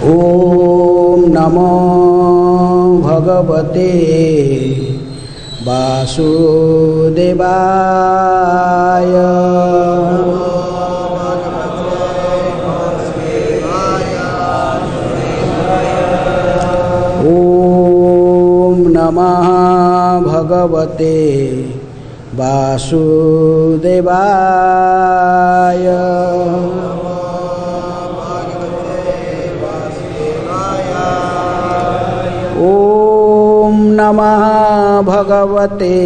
ओम नमो भगवते वासुदेवाय। ओम नमः भगवते वासुदेवाय। ओम नमः भगवते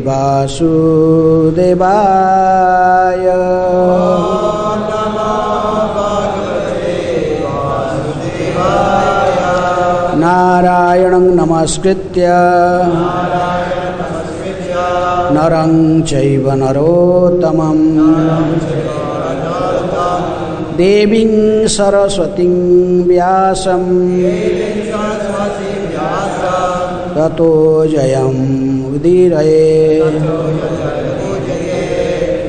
वासुदेवाय। नारायणं नमस्कृत्य नरं चैव नरोत्तमं देवीं सरस्वतीं व्यासं ततो जयमुदीरये।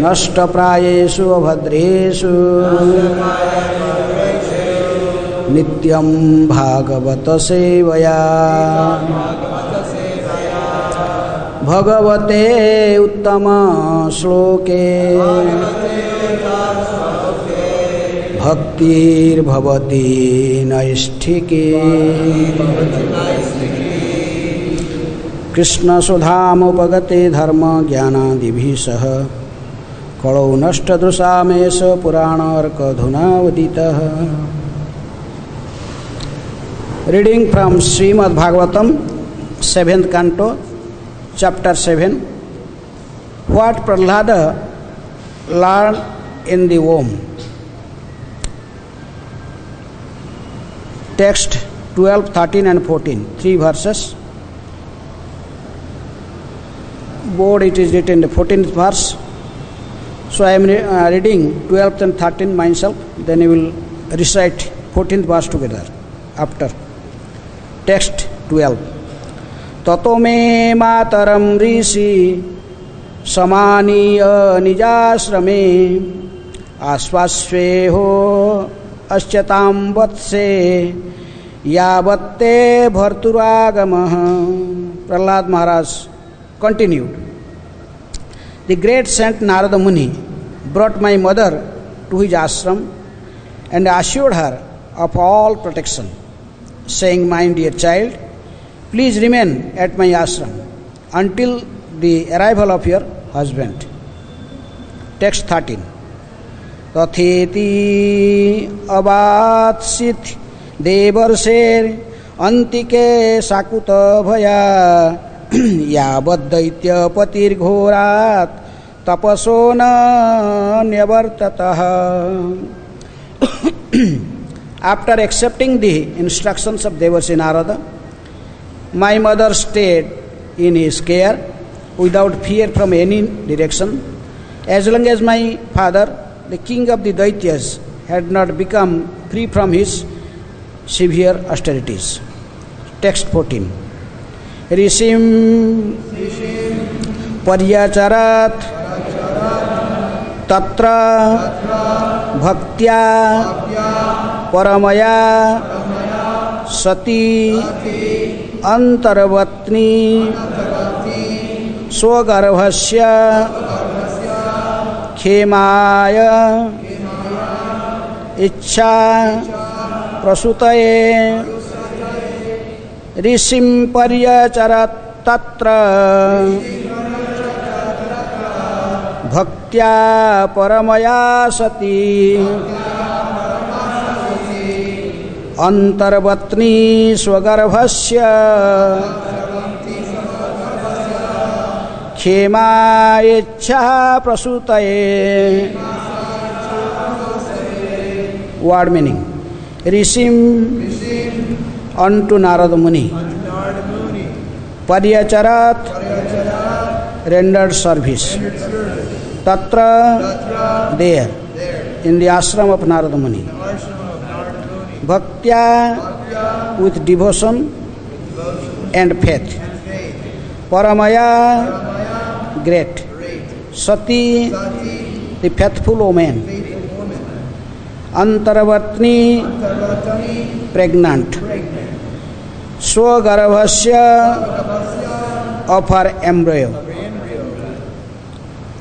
नष्टप्रायेषु अभद्रेषु नित्यं भागवत सेवया। भगवते उत्तम श्लोके भक्तिर्भवति नैष्ठिके। कृष्णसुधामुपगते धर्म ज्ञानादिभिः सह कलौ नष्टदृशामेष पुराणार्कधुनावदितः। Reading from Srimad Bhagavatam, 7th canto, chapter 7. What Prahlada learned in the womb. Text 12, 13 and 14, 3 verses. Board it is written in the 14th verse. So I am reading 12th and 13th myself, then you will recite 14th verse together after. Text 12. ततो मे मातरं ऋषि समानीय निजाश्रमे आश्वास्वेहो अश्चतां वत्से यावत्ते भर्तुरागमः. Prahlad Maharaj continued. The great saint Narada Muni brought my mother to his ashram and assured her of all protection, saying, "My dear child, please remain at my ashram until the arrival of your husband." Text 13. Tatheti avatsit devarser antike sakuta bhaya yabaddaitya patir ghorat tapasona nyavartatah. After accepting the instructions of Devarsi Narada, my mother stayed in his care without fear from any direction, as long as my father, the king of the Daityas, had not become free from his severe austerities. Text 14. Rishim paryacharat tatra bhaktya paramaya sati antarvatni swagarbhasya khemaya ichha prasutaye. Rishim paryacharat tatra bhaktya paramaya sati antarvatni swagarbhasya khema ichha prasutaye. Word meaning. Rishim unto Narada Muni. Paryacharat rendered service. Tatra there in the ashram of Narada Muni. Bhaktya with devotion and faith. Paramaya great. Sati the faithful woman. अंतर्वर्तनी pregnant, स्वगर्भस्य of her embryo,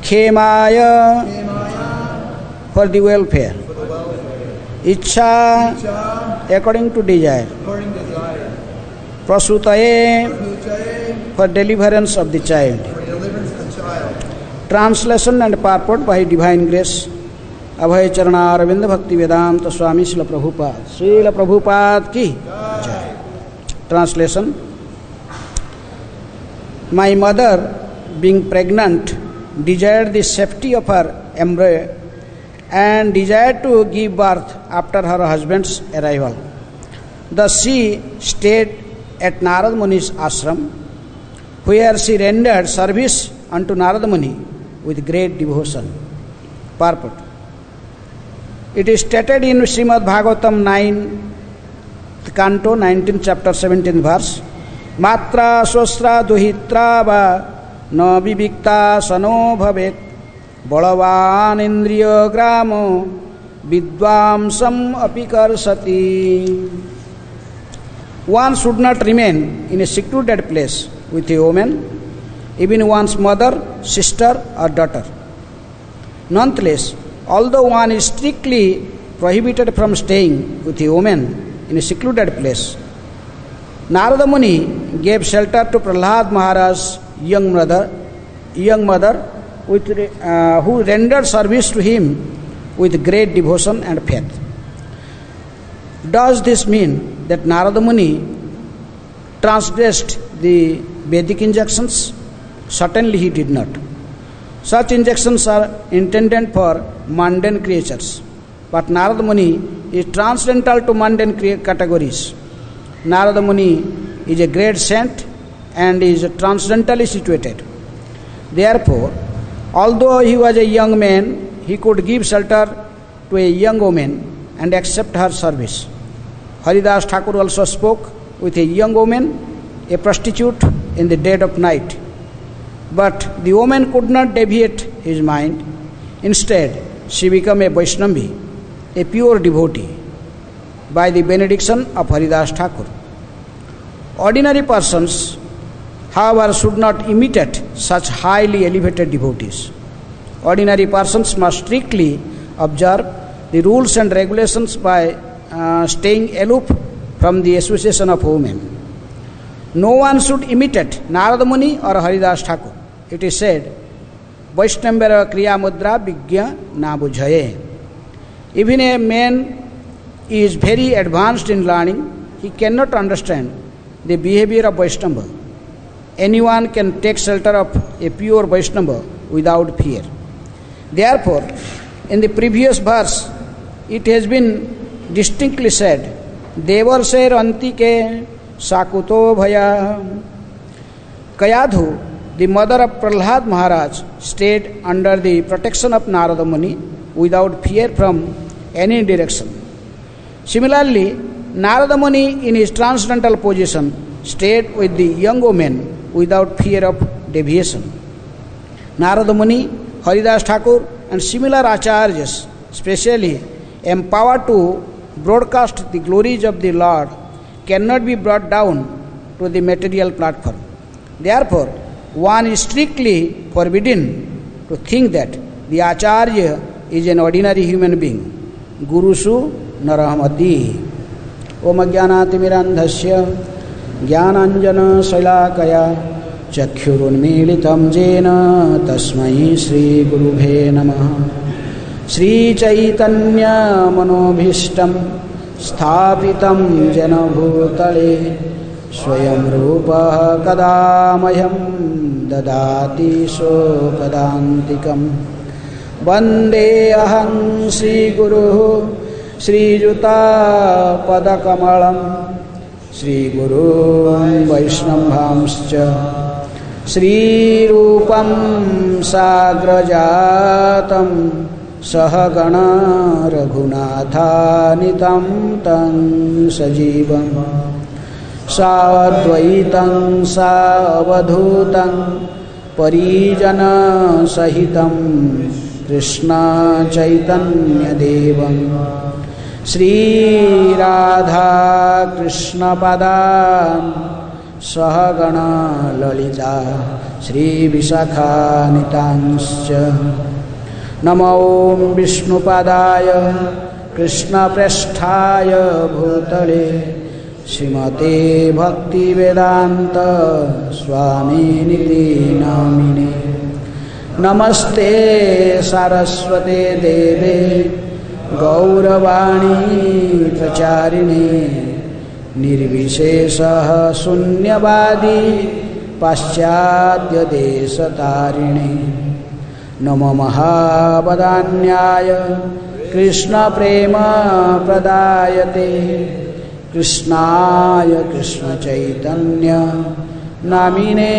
खेमाय for the welfare, इच्छा according to desire, प्रसूतये for deliverance of the child. Translation and purport by divine grace. अभय चरणारविंद भक्ति वेदांत स्वामी श्रील प्रभुपाद की जय. Translation. My mother, being pregnant, desired the safety of her embryo and desired to give birth after her husband's arrival. Thus she stayed at Narad Muni's ashram, where she rendered service unto Narad Muni with great devotion. Purport. It is stated in Srimad Bhagavatam 9th canto, 19th chapter, 17th verse, Matra swastra duhitra va na vivikta sano bhavet balavan indriya gramo vidvamsam apikarsati. One should not remain in a secluded place with a woman, even one's mother, sister or daughter. Nonetheless, although one is strictly prohibited from staying with a woman in a secluded place, Narada Muni gave shelter to Prahlad Maharaj's young mother who rendered service to him with great devotion and faith. Does this mean that Narada Muni transgressed the Vedic injunctions? Certainly he did not. Such injunctions are intended for mundane creatures, but Narada Muni is transcendental to mundane categories. Narada Muni is a great saint and is transcendentally situated. Therefore, although he was a young man, he could give shelter to a young woman and accept her service. Haridas Thakur also spoke with a young woman, a prostitute, in the dead of night. But the woman could not deviate his mind. Instead, she became a Vaishnavi, a pure devotee, by the benediction of Haridas Thakur. Ordinary persons, however, should not imitate such highly elevated devotees. Ordinary persons must strictly observe the rules and regulations by staying aloof from the association of women. No one should imitate Narada Muni or Haridas Thakur. It is said, Vaishnambara Kriya Mudra Vigya Na Bujhaye. Even a man is very advanced in learning, he cannot understand the behavior of Vaishnava. Anyone can take shelter of a pure Vaishnava without fear. Therefore, in the previous verse, it has been distinctly said, Devarser Antike Sakuto Bhaya. Kayadhu, the mother of Prahlad Maharaj, stayed under the protection of Narada Muni without fear from any direction. Similarly, Narada Muni in his transcendental position stayed with the young woman without fear of deviation. Narada Muni, Haridas Thakur and similar acharyas, specially empowered to broadcast the glories of the Lord, cannot be brought down to the material platform. Therefore, one is strictly forbidden to think that the acharya is an ordinary human being. Gurusu Narahamati. Om Jnanatimirandhasya Jnananjana Sailakaya Chakshurunmilitam Jena Tasmai Shri Gurubhe Namaha. Shri Chaitanya Manobhishtam Sthapitam Jena Bhutale Swayam Rupa Kadamayam Dadati Sokadantikam Vande Aham Shri Guru Shri Juta Padakamalam Shri Guru Vaishnavamscha Shri Rupam Sagrajatam Sahagana Raghunatanitam Tang Sajivam Savadvaitam Savadhutam Parijana Sahitam Krishna Chaitanya Devam Shri Radha Krishna पदान् सहगण Lalita Shri विशाखान्वितांश्च। नमो विष्णुपादाय कृष्णप्रेष्ठाय भूतले श्रीमते भक्तिवेदान्त स्वामिनिति नामिने। नमस्ते सारस्वते देवे गौरवाणी प्रचारिणे निर्विशेषः शून्यवादी पाश्चात्यदेशतारिणे। नमो महावदान्याय कृष्णप्रेम प्रदायते कृष्णाय कृष्णचैतन्य नामिने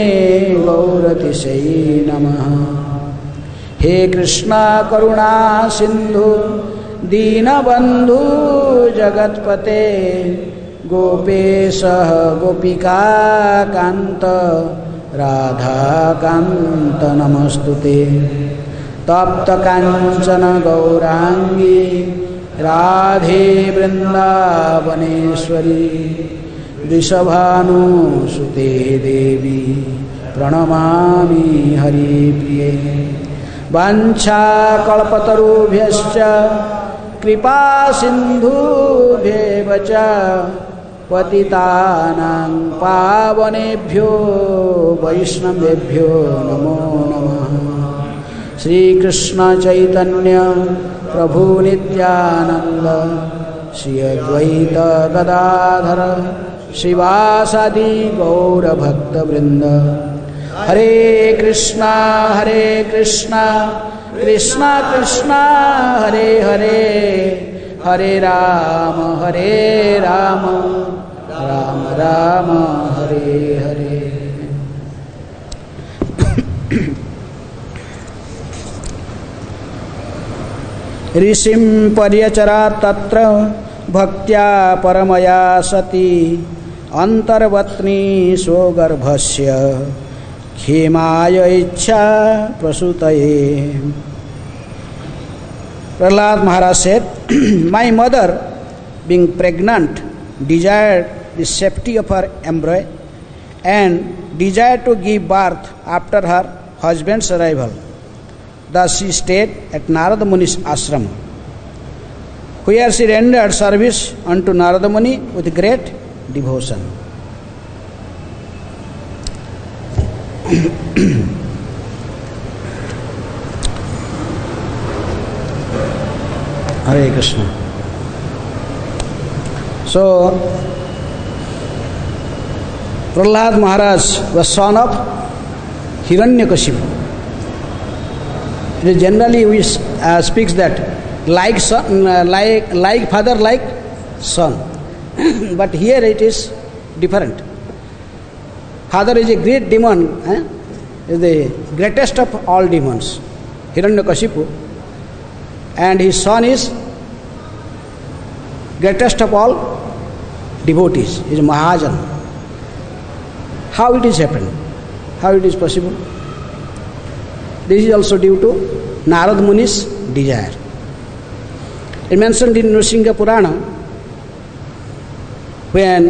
गौरतिशये नमः। हे कृष्ण करुणा सिंधु दीनबंधु जगत्पते गोपेश गोपिका कांत राधाकांत नमस्तुते। तप्त कांचन गौरांगी राधे वृंदावनेश्वरी वृषभानुसुते देवी प्रणमामि हरिप्रिये। वाञ्छाकल्पतरुभ्यश्च कृपा सिन्धुभ्येव च पतितानां पावनेभ्यो वैष्णवेभ्यो नमो नमः। श्री कृष्ण चैतन्य प्रभु नित्यानंद श्री अद्वैत गदाधर श्रीवासादि गौरभक्तवृंद। हरे कृष्णा कृष्णा कृष्णा हरे हरे, हरे राम राम राम हरे हरे। ऋषिं पर्यचरा तत्र भक्त्या परमया सती अंतर्वत्नी स्वगर्भस्य क्षेमाय इच्छा प्रसूतये। Prahlad Maharaj said, my mother, being pregnant, desired the safety of her embryo and desired to give birth after her husband's arrival. Thus she stayed at Narada Muni's ashram, where she rendered service unto Narada Muni with great devotion. Hare Krishna. So, Prahlad Maharaj was son of Hiranyakashipu. Generally we speaks that like son, like father, like son. But here it is different. Father is a great demon, is the greatest of all demons, Hiranyakashipu, and his son is greatest of all devotees, is Mahajan. How it is happened? How it is possible? This is also due to Narad Muni's desire. It mentioned in Nrsimha Purana, when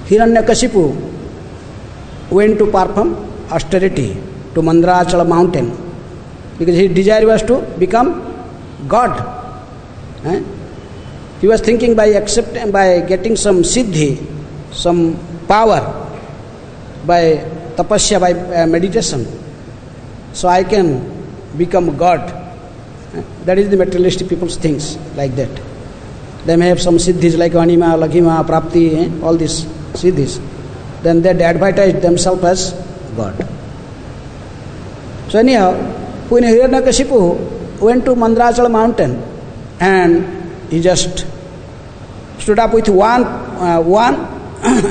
Hiranyakashipu went to perform austerity to Mandrachala mountain, because his desire was to become God. He was thinking by getting some siddhi, some power, by tapasya, by meditation, so I can become God. That is the materialistic people's things, like that. They may have some siddhis like Anima, Laghima, Prapti, all these siddhis. Then they advertise themselves as God. So anyhow, when Hiranyakashipu went to Mandrachala mountain and he just stood up with one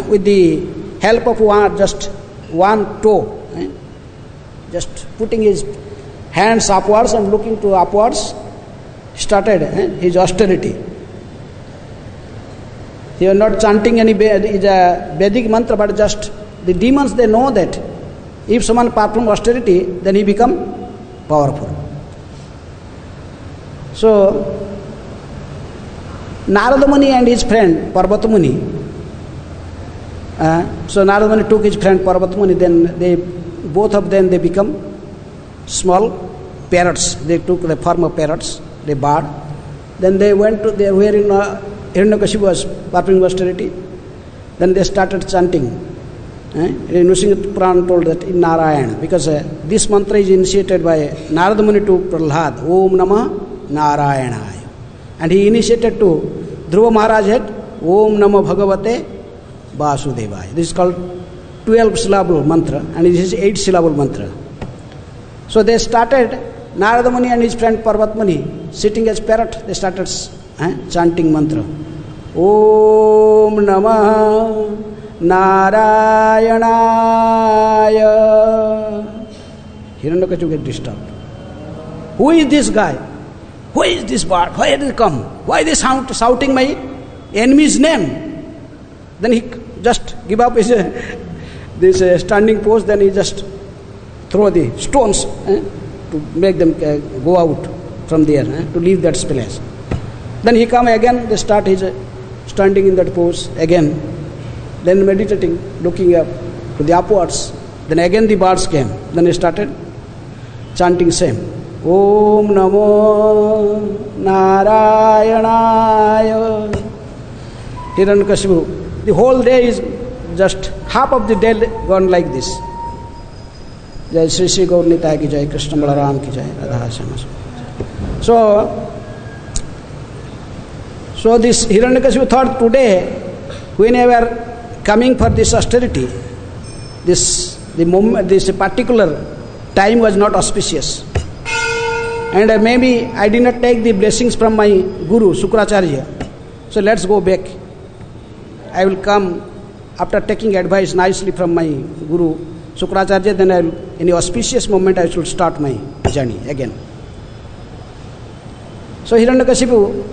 with the help of just one toe, just putting his hands upwards and looking to upwards, started his austerity. He was not chanting any Vedic mantra, but just the demons, they know that if someone performs austerity, then he become powerful. So Narada Muni and his friend Parvata Muni. So Narada Muni took his friend Parvata Muni, then both of them they become small parrots. They took the form of parrots, they bird. Then they went to there where Hiranyakashipu was performing austerity. Then they started chanting. Nrsimha Purana told that in Narayana, because this mantra is initiated by Narada Muni to Prahlad, Om Namah Narayanaya. And he initiated to Dhruva Maharaj had Om Namah Bhagavate Vasudevaya. This is called 12 syllable mantra and this is 8 syllable mantra. So they started, Narada Muni and his friend Parvat Muni sitting as parrot, they started chanting mantra. Om Namah Narayanaya. Hiranyakashipu get disturbed. Who is this guy? Who is this bird? Why did he come? Why they shouting my enemy's name? Then he just give up his this standing pose. Then he just throw the stones to make them go out from there, to leave that place. Then he come again. They start his standing in that pose again. Then meditating, looking up to the upwards. Then again the birds came. Then he started chanting same. Om Namo Narayanaya. Hiranyakashipu. The whole day is just half of the day gone like this. Jai Sri Sri Gaur Nitai ki jai, Krishna Balaram ki jai, Radha Shama. So this Hiranyakashipu thought today, whenever coming for this austerity, this particular time was not auspicious. And maybe I did not take the blessings from my Guru, Sukracharya. So let's go back. I will come after taking advice nicely from my Guru, Sukracharya, then in the auspicious moment I should start my journey again. So Hiranyakashipu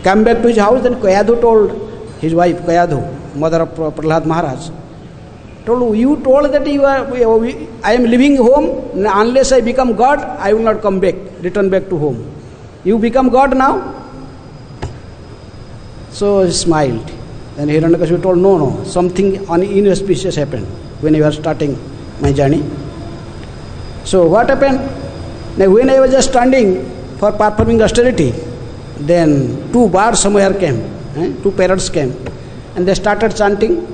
came back to his house, then Kayadhu told his wife, Kayadhu, mother of Prahlad Maharaj, told, you told that I am leaving home, unless I become God, I will not come back, return back to home. You become God now? So he smiled. Then Hiranyakashipu told, no, something inauspicious happened when I was starting my journey. So what happened? Now when I was just standing for performing austerity, then two birds somewhere came, two parrots came, and they started chanting,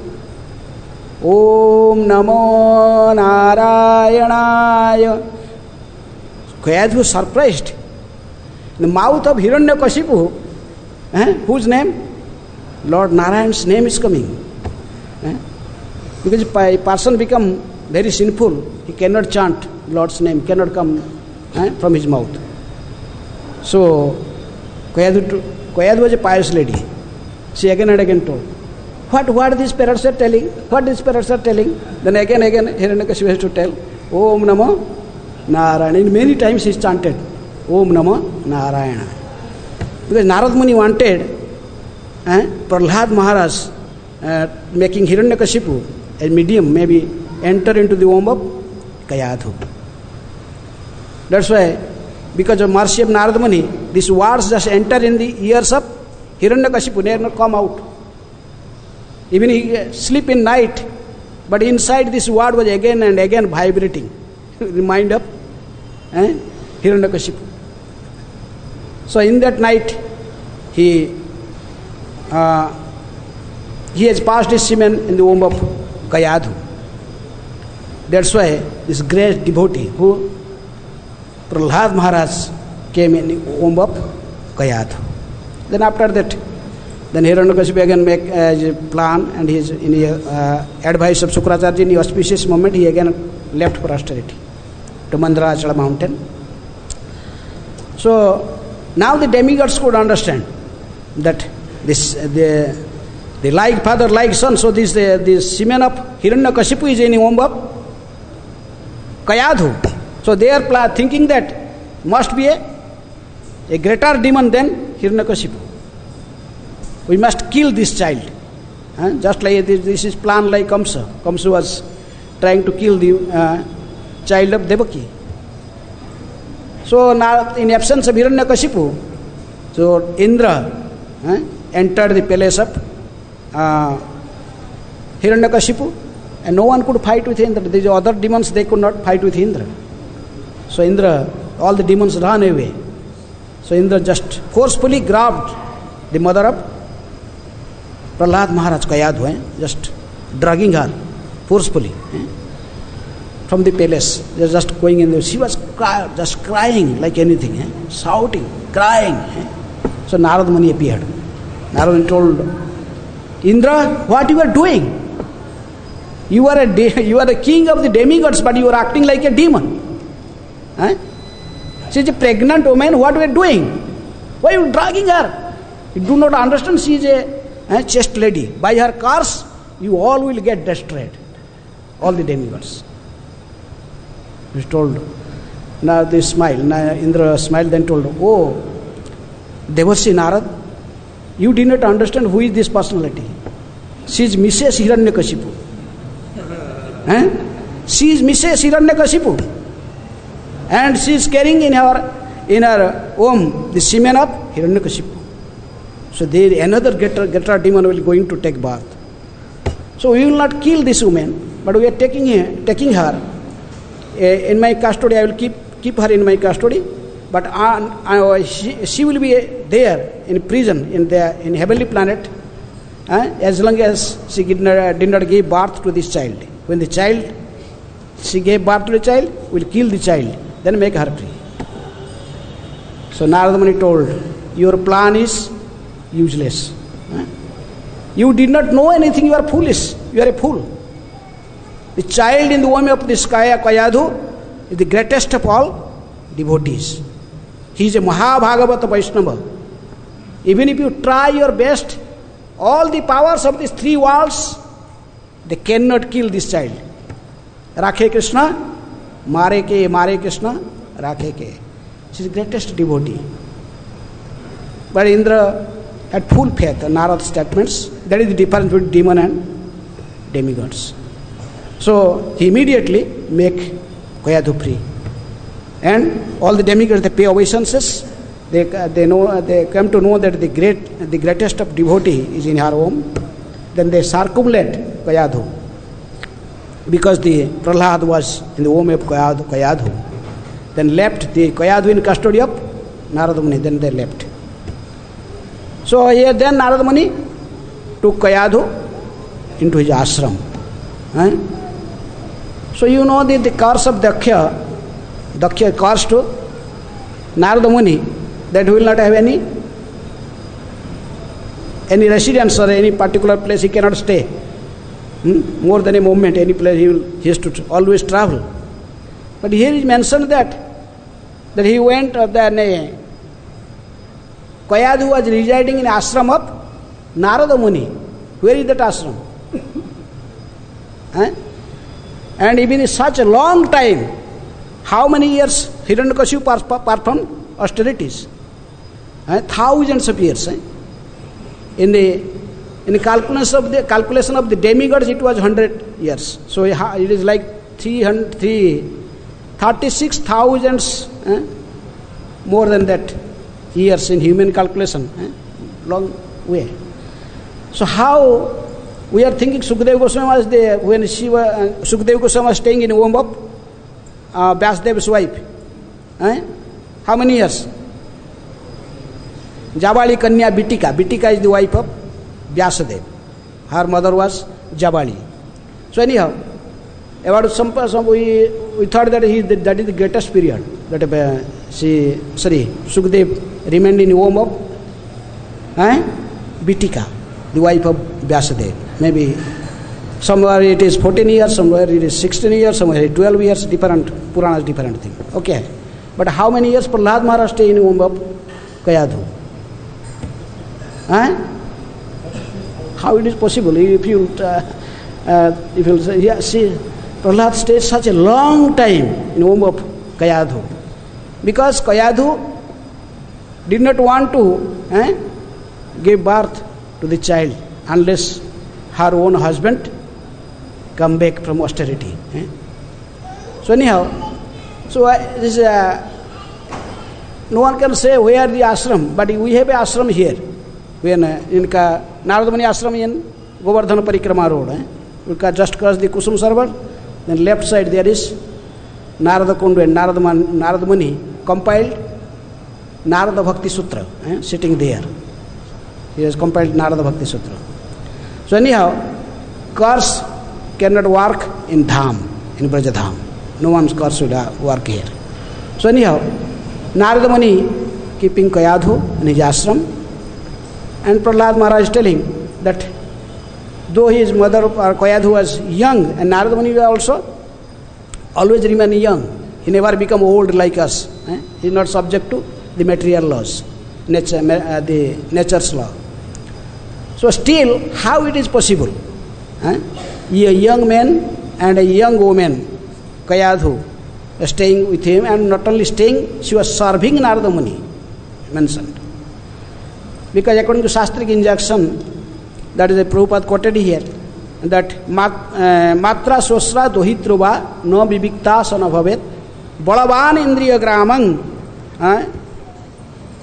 Om Namo Narayanaya. Kayadhu was surprised. In the mouth of Hiranyakashipu, whose name? Lord Narayan's name is coming. Because if a person become very sinful, he cannot chant Lord's name, cannot come from his mouth. So Kayadhu was a pious lady. She again and again told, what these parrots are telling? What these parrots are telling? Then again Hiranyakashipu has to tell, Om Namo Narayana. And many times he chanted, Om Namo Narayana. Because Narad Muni wanted Prahlad Maharaj making Hiranyakashipu a medium, maybe enter into the womb of Kayadhu. That's why, because of mercy of Narad Muni, these words just enter in the ears of Hiranyakashipu, they not come out. Even he sleep in night, but inside this word was again and again vibrating. The mind of Hiranyakashipu. So in that night, he has passed his semen in the womb of Kayadhu. That's why this great devotee, who Prahlad Maharaj, came in the womb of Kayadhu. Then after that, then Hiranyakashipu again make a plan, and he is in the advice of Sukracharya, in the auspicious moment, he again left for austerity to Mandarachala mountain. So now the demigods could understand that the like father, like son. So this the semen of Hiranyakashipu is in the womb of Kayadhu. So they are thinking that must be a greater demon than Hiranyakashipu. We must kill this child. Just like this is plan like Kamsa. Kamsa was trying to kill the child of Devaki. So now in absence of Hiranyakashipu, so Indra entered the palace of Hiranyakashipu, and no one could fight with Indra. These other demons, they could not fight with Indra. So Indra, all the demons ran away. So Indra just forcefully grabbed the mother of Prahlad Maharaj, Kayadhu, just dragging her forcefully from the palace. They were just going in there. She was just crying like anything, shouting, crying. So Narad Muni appeared. Narad Muni told Indra, what you are doing? You are the king of the demigods, but you are acting like a demon. She is a pregnant woman. What you are doing? Why are you dragging her? You do not understand. She is a chaste lady. By her curse, you all will get destroyed. All the demigods. He told. Now they smiled. Now Indra smiled, then told, oh, Devarshi Narad, you did not understand who is this personality. She is Mrs. Hiranyakashipu. She is Mrs. Hiranyakashipu. And she is carrying in her womb the semen of Hiranyakashipu. So there another greater demon will going to take birth. So we will not kill this woman, but we are taking her in my custody. I will keep her in my custody. But she will be there in prison in heavenly planet as long as she did not give birth to this child. When she gave birth to the child, we will kill the child, then make her free. So Narada Muni told, your plan is useless. You did not know anything, you are foolish, you are a fool. The child in the womb of this Kayadhu is the greatest of all devotees. He is a Mahabhagavata Vaishnava. Even if you try your best, all the powers of these three worlds, they cannot kill this child. Rakhe Krishna, Mare Krishna, Rakhe ke. She is the greatest devotee. But Indra had full faith in Narada's statements. That is the difference between demon and demigods. So he immediately make Kayadhu free. And all the demigods, they pay obeisances. They come to know that the greatest of devotee is in her home. Then they circumambulate Kayadhu. Because the Prahlad was in the home of Kayadhu. Then left the Kayadhu in custody of Narada Muni. Then they left. So here then Narada Muni took Kayadhu into his ashram. So you know the curse of Daksha cursed to Narada Muni that he will not have any residence or any particular place. He cannot stay more than a moment. Any place he has to always travel. But here is mentioned that he went Kayadhu was residing in ashram of Narada Muni. Where is that ashram? And even in such a long time, how many years Hiranyakashipu performed austerities? Thousands of years. In the calculation of the demigods, it was 100 years. So it is like 36,000 more than that years in human calculation. Long way. So how we are thinking Sukadeva Goswami was there when Sukadeva Goswami was staying in the womb of Vyasadev's wife. How many years? Jabali Kanya Bitika. Bitika is the wife of Vyasadeva. Her mother was Jabali. So anyhow, about we thought that that is the greatest period. That Sukadeva remained in the womb of Bitika, the wife of Vyasadeva. Maybe somewhere it is 14 years, somewhere it is 16 years, somewhere 12 years, different, Puranas different thing. Okay. But how many years Prahlad Maharaj stayed in the womb of Kayadhu? How it is possible? If you say, yeah, see, Prahlad stayed such a long time in the womb of Kayadhu. Because Kayadhu did not want to give birth to the child unless her own husband come back from austerity. So anyhow, no one can say where the ashram, but we have an ashram here. when इनका Narada Muni ashram in Govardhana Parikrama road, you can just cross the Kusum Sarovar, then left side there is Narada Kundu and Narada Muni compiled Narada Bhakti Sutra, sitting there. He has compiled Narada Bhakti Sutra. So anyhow, cars cannot work in Dham, in Brajadham. No one's cars should work here. So anyhow, Narada Muni keeping Kayadhu in his ashram, and Prahlad Maharaj telling that though his mother or Kayadhu was young, and Narada Muni also always remain young. He never become old like us. He is not subject to the material laws, the nature's law. So still, how it is possible? A young man and a young woman, Kayadhu, staying with him, and not only staying, she was serving Narada Muni, mentioned. Because according to Shastric injunction, that is a Prabhupada quoted here, that matra sosra dohitruva no vivikta sanabhavet balavan indriya gramang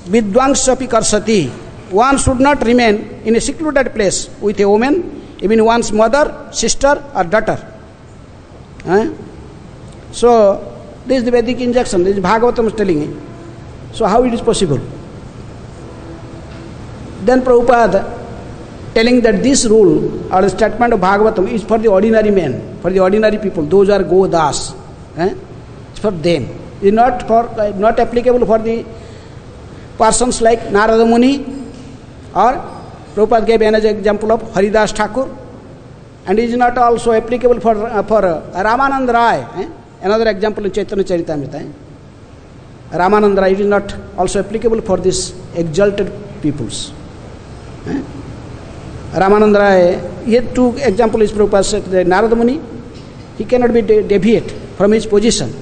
vidvangsapi karsati. One should not remain in a secluded place with a woman, even one's mother, sister or daughter. So, this is the Vedic injunction, this is Bhagavatam is telling it. So how it is possible? Then Prabhupada telling that this rule or the statement of Bhagavatam is for the ordinary man, for the ordinary people, those are Godas. It's for them. It is not applicable for the persons like Narada Muni, or Prabhupada gave an example of Haridas Thakur, and it is not also applicable for Ramananda Rai. Another example in Chaitanya Charitamrita. Ramananda Rai, it is not also applicable for these exalted peoples. Ramananda Rai, here two examples Prabhupada said that Narada Muni, he cannot be deviate from his position.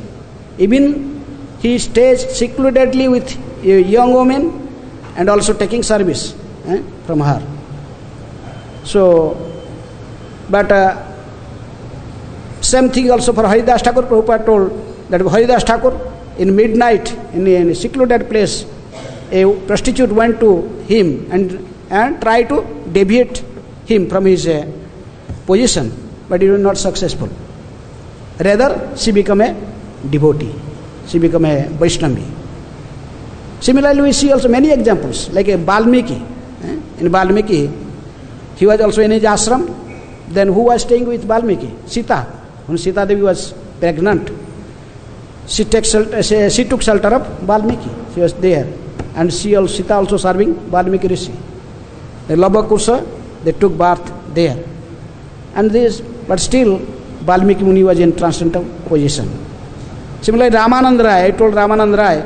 Even he stays secludedly with a young woman and also taking service from her. So, but same thing also for Haridas Thakur. Prabhupada told that Haridas Thakur in midnight in a secluded place, a prostitute went to him and tried to deviate him from his position, but he was not successful. Rather, she became a devotee. She became a Vaishnavi. Similarly, we see also many examples, like a Valmiki. In Valmiki, he was also in his ashram. Then who was staying with Valmiki? Sita. When Sita Devi was pregnant, she took shelter of Valmiki. She was there. And Sita also serving Valmiki Rishi. The Labhakusha, they took birth there. And this, but still, Valmiki Muni was in transcendental position. Similarly, Ramananda Rai, I told Ramananda Rai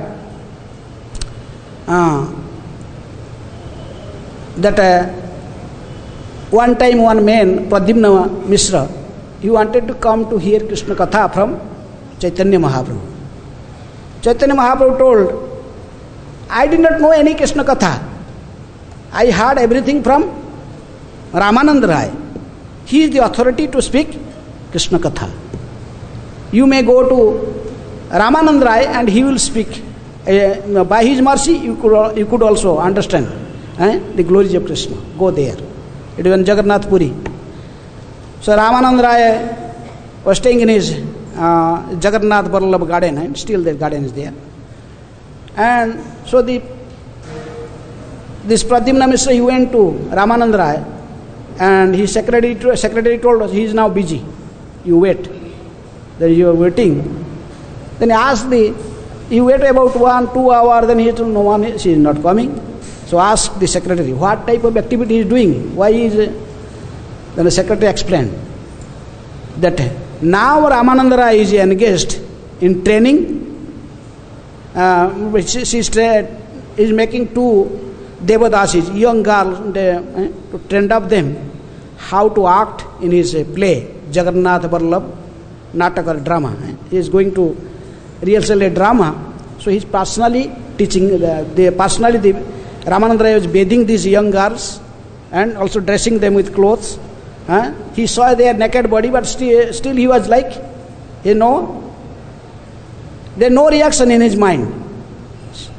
that one time one man, Pradyumna Mishra, he wanted to come to hear Krishna Katha from Chaitanya Mahaprabhu. Chaitanya Mahaprabhu told, I did not know any Krishna Katha. I heard everything from Ramananda Rai. He is the authority to speak Krishna Katha. You may go to Ramananda Rai and he will speak. By his mercy, you could also understand the glories of Krishna. Go there. It was in Jagannath Puri. So Ramananda Rai was staying in his Jagannath Vallabh garden, and still that garden is there. And so this Pradyumna Mishra, he went to Ramananda Rai, and his secretary told us he is now busy. You wait. Then you are waiting. Then he asked you wait about 1-2 hours, then he told no one, she is not coming. So asked the secretary, what type of activity he is doing? Why is Then the secretary explained that now Ramananda Rai is engaged in training, she is making 2 Devadasis, young girls, to train up them how to act in his play, Jagannath Vallabh Natak or drama. He is going to rehearsal a drama, so he is personally teaching, Ramananda Rai was bathing these young girls and also dressing them with clothes. He saw their naked body, but still he was like, there no reaction in his mind.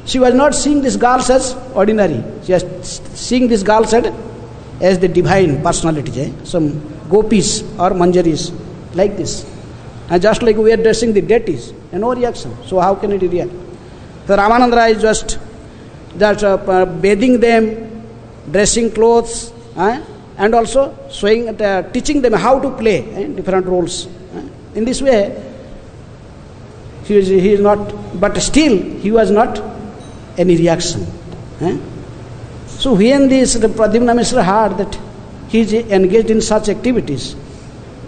She was not seeing these girls as ordinary. She was seeing these girls as the divine personalities, some gopis or manjaris, like this. And just like we are dressing the deities, and no reaction. So how can it react? So Ramananda Rai is just bathing them, dressing clothes, and also showing, teaching them how to play different roles. In this way, he is not, but still he was not any reaction. So when the Pradyumna Mishra heard that he is engaged in such activities,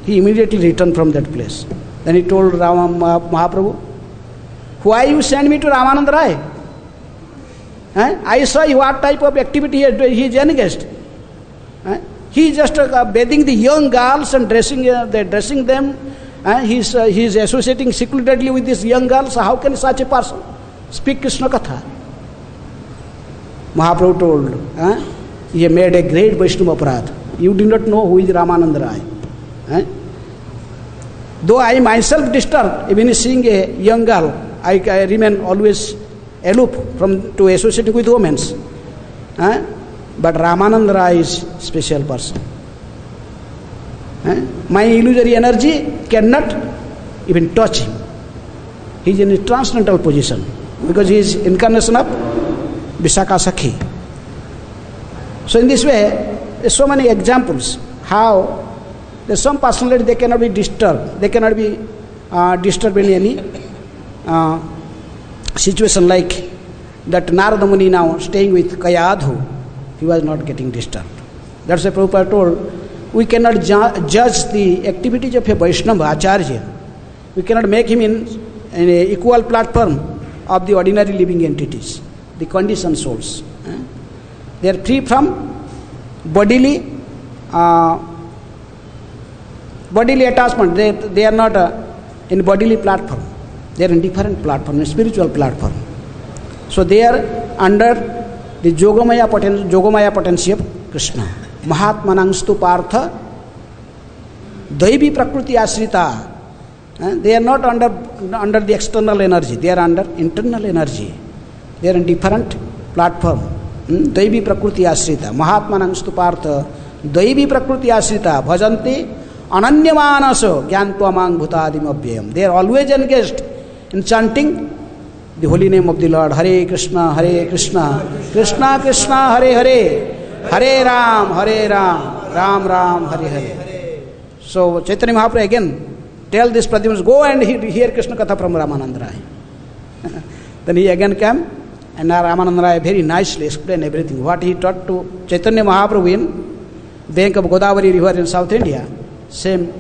he immediately returned from that place. Then he told Mahaprabhu, why you send me to Ramananda Rai? I saw what type of activity he is engaged. He is just bathing the young girls and dressing them. He is associating secludedly with these young girls. How can such a person speak Krishna Katha? Mahaprabhu told, he made a great Vaishnava aparadh. You do not know who is Ramananda Rai. Though I myself disturbed, even seeing a young girl, I remain always aloof to associating with women. But Ramananda Rai is special person. My illusory energy cannot even touch him. He is in a transcendental position because he is incarnation of Vishakha Sakhi. So in this way, there are so many examples how there's some personality they cannot be disturbed. They cannot be disturbed in any situation like that Narada Muni now staying with Kayadhu. He was not getting disturbed. That's why Prabhupada told, we cannot judge the activities of a Vaishnava Acharya. We cannot make him in an equal platform of the ordinary living entities, the conditioned souls. They are free from bodily attachment. They are not in bodily platform. They are in different platform, in spiritual platform. So they are under the Yogamaya potency of Krishna. Mahatmanangstu Partha Daivi Prakriti Asrita. They are not under the external energy. They are under internal energy. They are in different platform. Daivi Prakriti Asrita. Mahatmanangstu Partha Daivi Prakriti Asrita. Bhajanti Ananyamanaso Gyantwamang Bhutadim Abhyayam. They are always engaged in chanting the holy name of the Lord. Hare Krishna, Krishna Krishna, Hare Hare, Hare Ram, Ram Ram, Hare Hare. So Chaitanya Mahaprabhu again tell this Pradyumna, go and hear Krishna Katha from Ramananda Rai. Then he again came and Ramananda Rai very nicely explained everything. What he taught to Chaitanya Mahaprabhu in bank of Godavari river in South India, same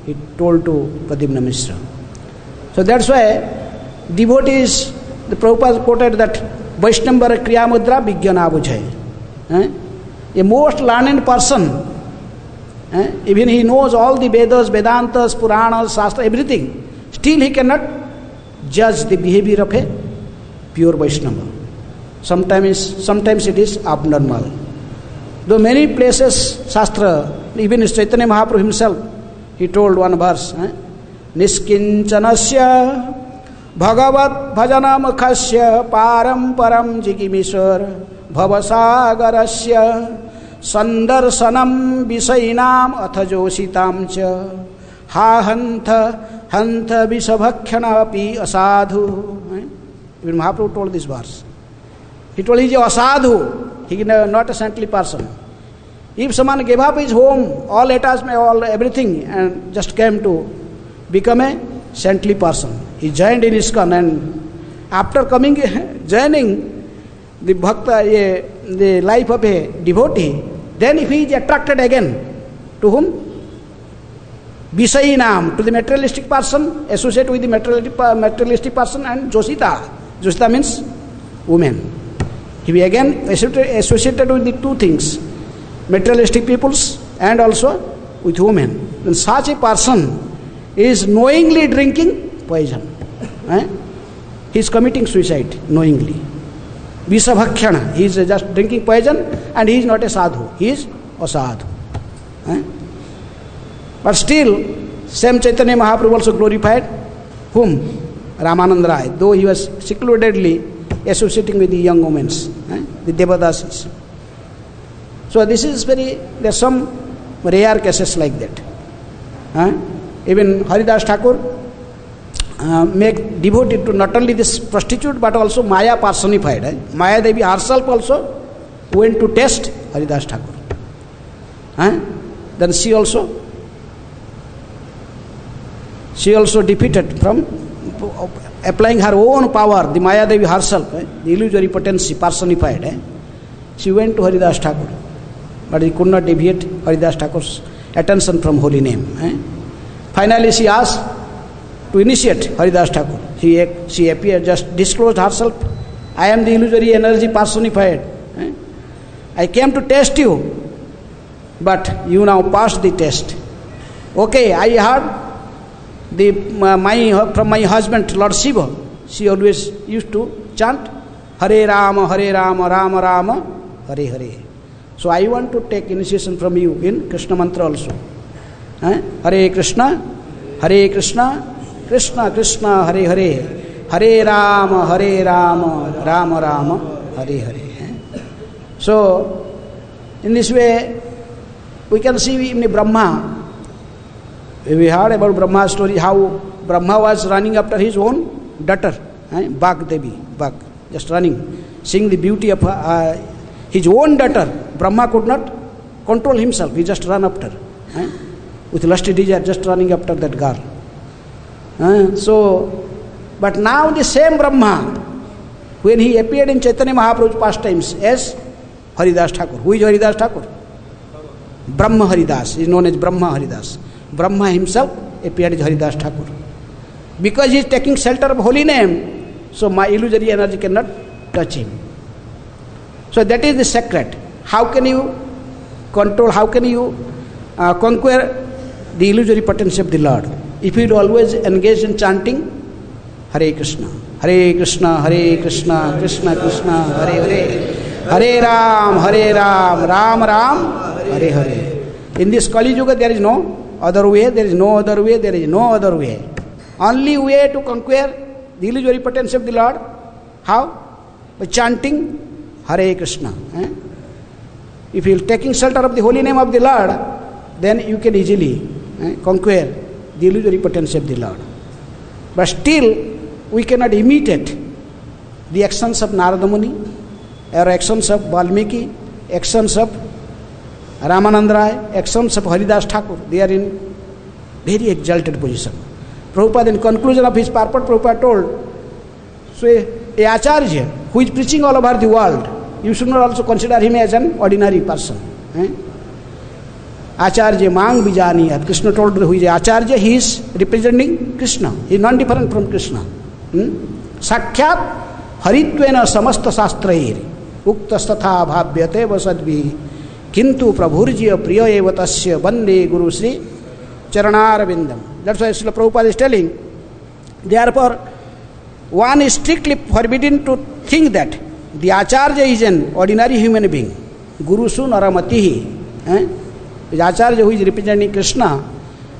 he told to Pradyumna Mishra. So that's why devotees, the Prabhupada quoted that Vaishnava Kriya Mudra Vijnana Bujhay. A most learned person, even he knows all the Vedas, Vedantas, Puranas, Shastra, everything, still he cannot judge the behavior of a pure Vaishnava. Sometimes it is abnormal. Though many places, Shastra, even Chaitanya Mahaprabhu himself, he told one verse, Niskinchanasya Bhagavat Bhajanam Khasya Param Jigimishwar Bhavasagarasya Sandarsanam Visainam Athajositam Cha Ha Hantha Visabhakhyana Api Asadhu. Even Mahaprabhu told this verse. He told he is a asadhu, he is not a saintly person. If someone gave up his home, all attachment, all everything, and just came to become a saintly person, he joined in ISKCON, and after joining the bhakta, the life of a devotee, then if he is attracted again to whom? Visayinam, to the materialistic person, associate with the materialistic person, and Josita. Josita means woman. He be again associated with the two things, materialistic peoples and also with women. Then such a person is knowingly drinking poison. He is committing suicide knowingly. Visabhakhyana, he is just drinking poison and he is not a sadhu, he is a sadhu. But still, same Chaitanya Mahaprabhu also glorified whom? Ramananda Rai. Though he was secludedly associating with the young women, the Devadasis. So this is there are some rare cases like that. Even Haridas Thakur make devoted to not only this prostitute but also Maya personified. Maya Devi herself also went to test Haridas Thakur. Then she also defeated from applying her own power, the Maya Devi herself, the illusory potency personified. She went to Haridas Thakur, but he could not deviate Haridas Thakur's attention from holy name. Finally she asked to initiate Haridas Thakur. She appeared, just disclosed herself. I am the illusory energy personified. I came to test you, but you now passed the test. Okay, I heard from my husband, Lord Shiva. She always used to chant Hare Rama, Rama Rama, Hare Hare. So I want to take initiation from you in Krishna mantra also. Hare Krishna, Krishna Krishna, Hare Hare, Hare Rama, Rama Rama, Hare Hare. So in this way we can see in the Brahma. We heard about Brahma's story, how Brahma was running after his own daughter, Bhag Devi, Bhag, just running, seeing the beauty of his own daughter. Brahma could not control himself, he just ran after, with lusty desire, just running after that girl. But now the same Brahma, when he appeared in Chaitanya Mahaprabhu's pastimes as Haridas Thakur. Who is Haridas Thakur? Brahma Haridas, is known as Brahma Haridas. Brahma himself appeared as Haridas Thakur. Because he is taking shelter of holy name, so my illusory energy cannot touch him. So that is the secret. How can you control, how can you conquer the illusory potency of the Lord? If you always engage in chanting Hare Krishna, Krishna Krishna Krishna, Hare Hare, Hare Ram, Ram Ram, Hare Hare. In this Kali Yuga there is no other way, there is no other way, there is no other way. Only way to conquer the illusory potency of the Lord. How? By chanting Hare Krishna. If you are taking shelter of the holy name of the Lord, then you can easily conquer the illusory potency of the Lord. But still, we cannot imitate the actions of Narada Muni, or actions of Valmiki, actions of Ramananda Rai, actions of Haridas Thakur. They are in very exalted position. Prabhupada, in conclusion of his purport, Prabhupada told, so a Acharya who is preaching all over the world, you should not also consider him as an ordinary person. Acharya Mang Vijaniyat. Krishna told who is Acharya, he is representing Krishna. He is non-different from Krishna. Sakhyat Haritvena Samasta Sastrair Uktastatha Bhavyate Vasadvi Kintu Prabhurjya Priya Evatasya Bande Guru Sri Charanarvindam. That's why Srila Prabhupada is telling. Therefore, one is strictly forbidden to think that the Acharya is an ordinary human being. Guru Su Naramatihi. The Acharya who is representing Krishna,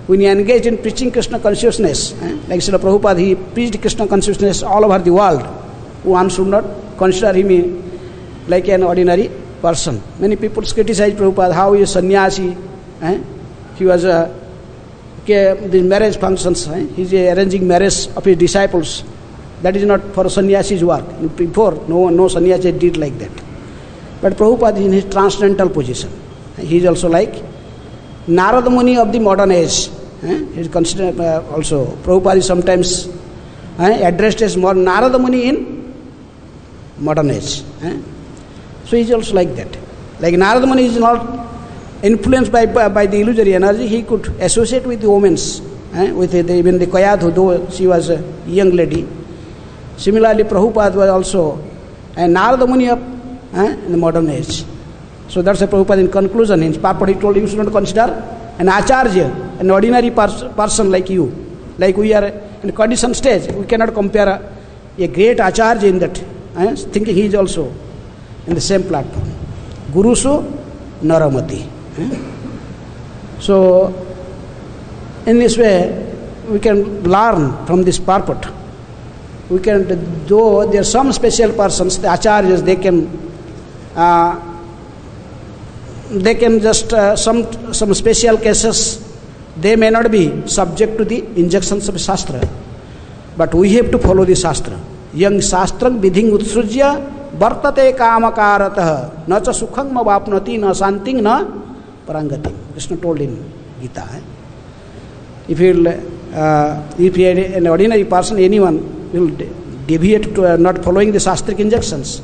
when he engaged in preaching Krishna consciousness, like Srila Prabhupada, he preached Krishna consciousness all over the world. One should not consider him like an ordinary person. Many people criticize Prabhupada, how he is sannyasi. He was the marriage functions. He is arranging marriage of his disciples. That is not for sannyasi's work. Before, no sannyasi did like that. But Prabhupada is in his transcendental position. He is also like Narada Muni of the modern age. He is considered also. Prabhupada is sometimes addressed as Narada Muni in modern age. So he is also like that. Like Narada Muni is not influenced by the illusory energy, he could associate with the women, with even the Kayadhu, though she was a young lady. Similarly, Prabhupada was also a Narada Muni of in the modern age. So that's a Prabhupada in conclusion. In his purport, he told you should not consider an Acharya, an ordinary person like you. Like we are in a conditioned stage, we cannot compare a great Acharya in that, thinking he is also in the same platform. Gurusu Naramati. So, in this way, we can learn from this purport we can, though there are some special persons, the acharyas, they can just, some special cases, they may not be subject to the injunctions of Shastra. But we have to follow the Shastra. Yang Shastram vidhing utsrujya vartate kamakaratah na cha sukhang mavapnati na santing na parangati. Krishna told in Gita. If an ordinary person, anyone will deviate to not following the Shastric injunctions,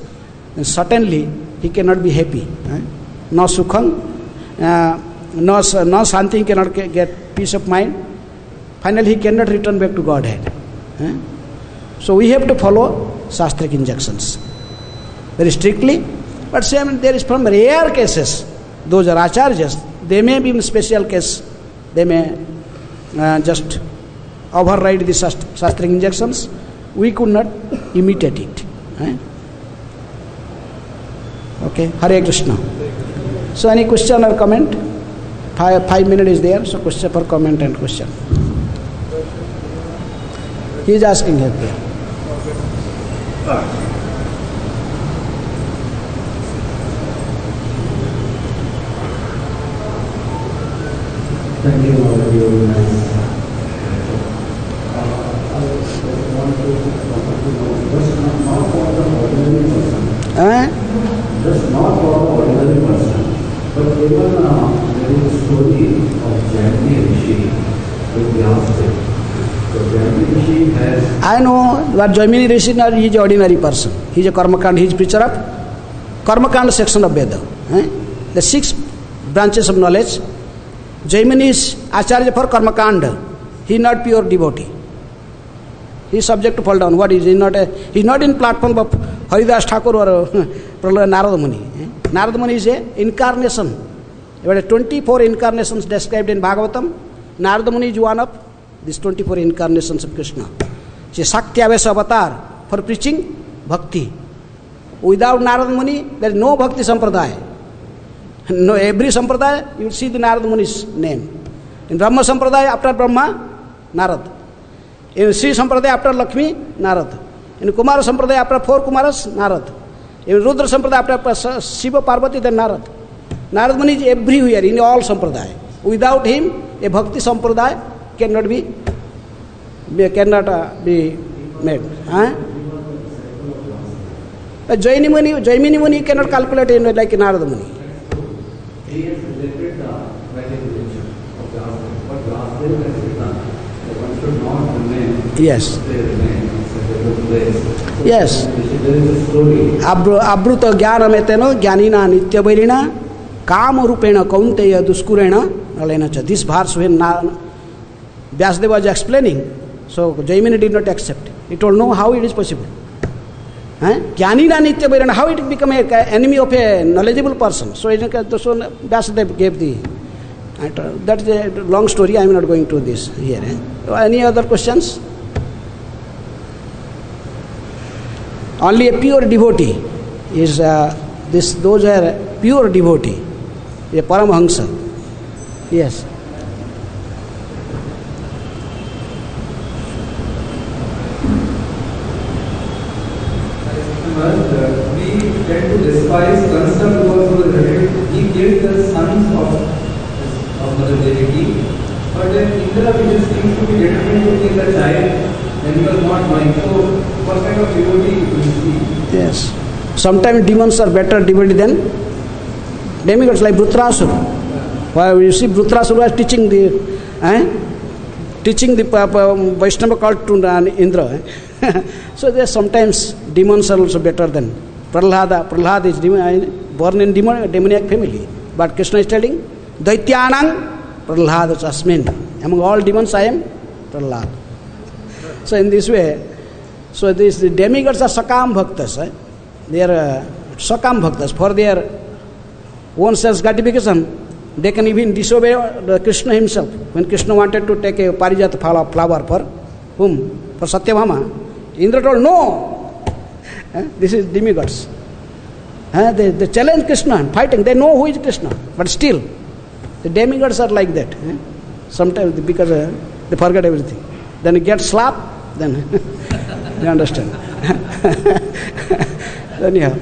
then certainly he cannot be happy. No sukhang, no santing, cannot get peace of mind. Finally he cannot return back to Godhead. So we have to follow Shastric injunctions very strictly. But same, there is from rare cases, those are acharyas, they may be in special case, they may just override the Shastric injunctions. We could not imitate it. Okay, Hare Krishna. So any question or comment? 5 minutes is there, so question for comment and question. He is asking here. Thank you all of you. Just not for the ordinary person, but even there is a story of Jaimini Rishi with Vyasdev. So Jaimini Rishi has... I know that Jaimini Rishi is an ordinary person. He is a Karmakanda, he is preacher of Karmakanda section of Veda. The 6 branches of knowledge. Jaimini is Acharya for Karmakanda. He is not pure devotee. He is subject to fall down. What is he? He is not in platform of Haridas Thakur or Narada Muni. Narada Muni is an incarnation. There are 24 incarnations described in Bhagavatam. Narada Muni is one of these 24 incarnations of Krishna. He is Saktyavesa avatar for preaching bhakti. Without Narada Muni, there is no bhakti sampradaya. No, every sampradaya, you will see the Narada Muni's name. In Brahma sampradaya, after Brahma, Narada. In Sri sampradaya, after Lakshmi, Narada. In Kumara sampradaya, after 4 Kumaras, Narada. In Rudra sampradaya, after Shiva Parvati, then Narada. Narada Muni is everywhere, in all sampradaya. Without him, a bhakti sampradaya cannot be made. Jaimini Muni cannot calculate him like Narada Muni. He has rejected the Vedic religion of Vyasdev, but Vyasdev has written that one should not remain. Yes. They remain in such a good place. So Yes. There is a story. Abruta jnanameteno jnanina nityabairina kama rupena kaunteya duskurena nalenacha. This verse when Vyasdeva was explaining, so Jaimini did not accept. He told, no, how it is possible? Jnanina nityabairana, how it become an enemy of a knowledgeable person? So Vyasdeva gave the... That is a long story, I am not going to this here. Any other questions? Only a pure devotee is those are pure devotee, a Paramahamsa. Yes. We tend to despise Kansa because he killed the sons of Mother Devaki. But then Indra, which seems to be determined to kill the child, then he was not knowing. So, what kind of devotee do you see? Yes. Sometimes demons are better devotee than demigods, like Vrutrasura. Well, you see, Vrutrasura was teaching the Vaishnava cult to Indra. So there sometimes demons are also better than Prahlada. Prahlada is born in demoniac family. But Krishna is telling, Daityanang Prahlada Asmin. Among all demons I am Prahlada. So in this way, so the demigods are Sakam Bhaktas. They are Sakam Bhaktas. For their own self gratification, they can even disobey Krishna himself. When Krishna wanted to take a Parijata flower for whom? For Satyabhama. Indra told, no! This is demigods. They challenge Krishna and fighting. They know who is Krishna. But still, the demigods are like that. Sometimes because they forget everything. Then you get slapped, then You understand? Anyhow.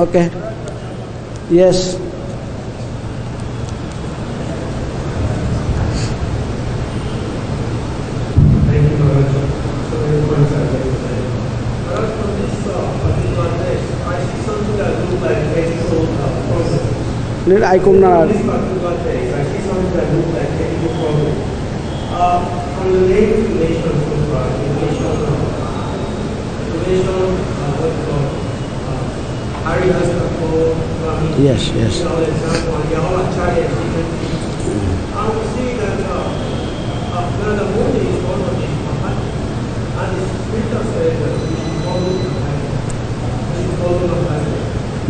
Okay. Yes. Thank you, Maharaj. So many points I'd like to say. Maharaj, from this particular text, I see something that looks like ethical process. I could not. From this particular text, I see something that looks like ethical process. From the name relation so far, Hari has control, Yes, yes. you know, example, Yahola Acharya is different things. I would say that the Modi is also different. And the scripture says that we should follow the Bible. We should follow the Bible.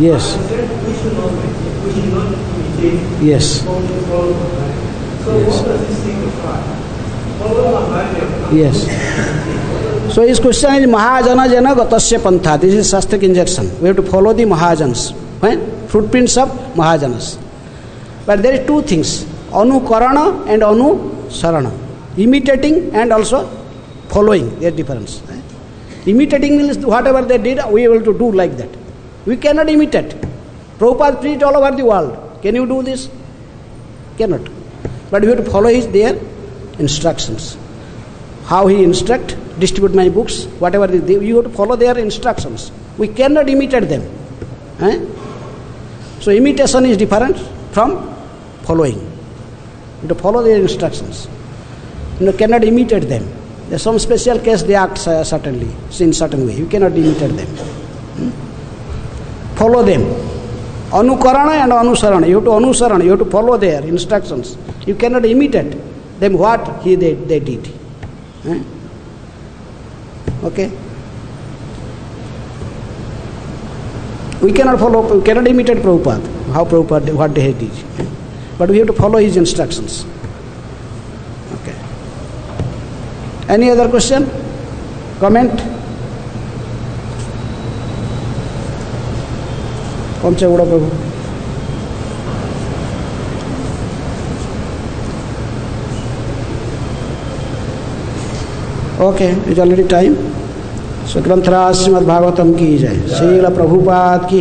Yes. And said we should not imitate. We should not imitate. Yes. We should follow the Bible. So Yes. what does this signify? Follow the Bible. Yes. So his question is Mahajana Jana Gatasya Pantha. This is Shastric injection. We have to follow the Mahajans. Right? Footprints of Mahajanas. But there is two things. Anukarana and Anusarana. Imitating and also following. There is difference. Right? Imitating means whatever they did, we are able to do like that. We cannot imitate. Prabhupada preached all over the world. Can you do this? Cannot. But we have to follow their instructions. How he instruct, distribute my books, whatever they do, you have to follow their instructions. We cannot imitate them. So imitation is different from following. You have to follow their instructions. You cannot imitate them. There's some special case they act certainly, in certain way. You cannot imitate them. Follow them. Anukarana and Anusarana. You have to Anusarana. You have to follow their instructions. You cannot imitate them what they did. Okay? We cannot follow, we cannot imitate Prabhupada, how Prabhupada, what they did. But we have to follow his instructions. Okay. Any other question? Comment? Kamcha Prabhu. Okay, it's already time. So ग्रंथराज Shrimad Bhagavatam की जय, श्रील प्रभुपाद की